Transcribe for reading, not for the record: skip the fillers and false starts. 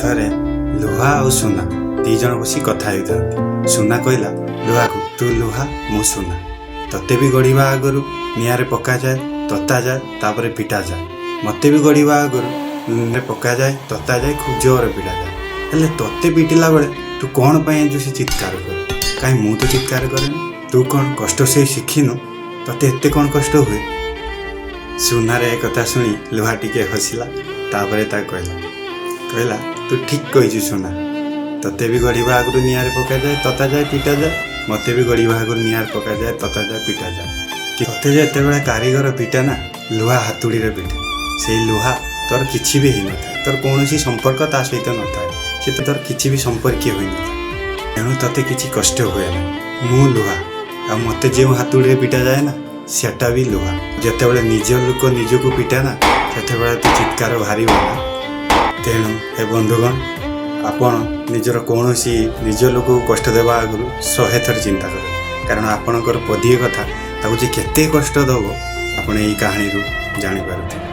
ଥରେ ଲୁହା ଆଉ ସୁନା ଦି ଜଣ ବସି କଥା ହେଉଥାନ୍ତି। ସୁନା କହିଲା ଲୁହାକୁ, ତୁ ଲୁହା ମୁଁ ସୁନା, ତତେ ବି ଗଢ଼ିବା ଆଗରୁ ନିଆଁରେ ପକାଯାଏ, ତତାଯାଏ, ତାପରେ ପିଟାଯାଏ। ମୋତେ ବି ଗଢ଼ିବା ଆଗରୁ ନିଆଁରେ ପକାଯାଏ, ତତାଯାଏ, ଖୁବ୍ ଜୋରରେ ପିଟାଯାଏ। ହେଲେ ତତେ ପିଟିଲା ବେଳେ ତୁ କ'ଣ ପାଇଁ ସେ ଚିତ୍କାର କରୁ? କାହିଁ ମୁଁ ତ ଚିତ୍କାର କରେନି। ତୁ କ'ଣ କଷ୍ଟ ସେଇ ଶିଖିନୁ? ତତେ ଏତେ କ'ଣ କଷ୍ଟ ହୁଏ? ସୁନାର ଏ କଥା ଶୁଣି ଲୁହା ଟିକେ ହସିଲା। ତାପରେ ତା କହିଲା ତୁ ଠିକ୍ କହିଛୁ ସୁନା, ତତେ ବି ଗଢ଼ିବା ଆଗରୁ ନିଆଁରେ ପକାଯାଏ, ତତାଯାଏ, ପିଟାଯାଏ। ମୋତେ ବି ଗଢ଼ିବା ଆଗରୁ ନିଆଁରେ ପକାଯାଏ, ତତାଯାଏ, ପିଟାଯାଏ। ତତେ ଯେତେବେଳେ କାରିଗର ପିଟେ ନା, ଲୁହା ହାତୁଡ଼ିରେ ପିଟେ, ସେଇ ଲୁହା ତୋର କିଛି ବି ହେଇନଥାଏ, ତୋର କୌଣସି ସମ୍ପର୍କ ତା ସହିତ ନଥାଏ, ସେ ତ ତୋର କିଛି ବି ସମ୍ପର୍କୀୟ ହୋଇନଥାଏ। ତେଣୁ ତତେ କିଛି କଷ୍ଟ ହୁଏ ନା। ମୁଁ ଲୁହା, ଆଉ ମୋତେ ଯେଉଁ ହାତୁଡ଼ିରେ ପିଟାଯାଏ ନା, ସେଟା ବି ଲୁହା। ଯେତେବେଳେ ନିଜ ଲୋକ ନିଜକୁ ପିଟେ ନା, ସେତେବେଳେ ତ ଚିତ୍କାର ବାହାରିବ ନା। ତେଣୁ ହେ ବନ୍ଧୁଗଣ, ଆପଣ ନିଜର କୌଣସି ନିଜ ଲୋକକୁ କଷ୍ଟ ଦେବା ଆଗରୁ 100 ଥର ଚିନ୍ତା କରିବେ, କାରଣ ଆପଣଙ୍କର ପଦିଏ କଥା ତାକୁ ଯେ କେତେ କଷ୍ଟ ଦେବ ଆପଣ ଏଇ କାହାଣୀରୁ ଜାଣିପାରୁଥିବେ।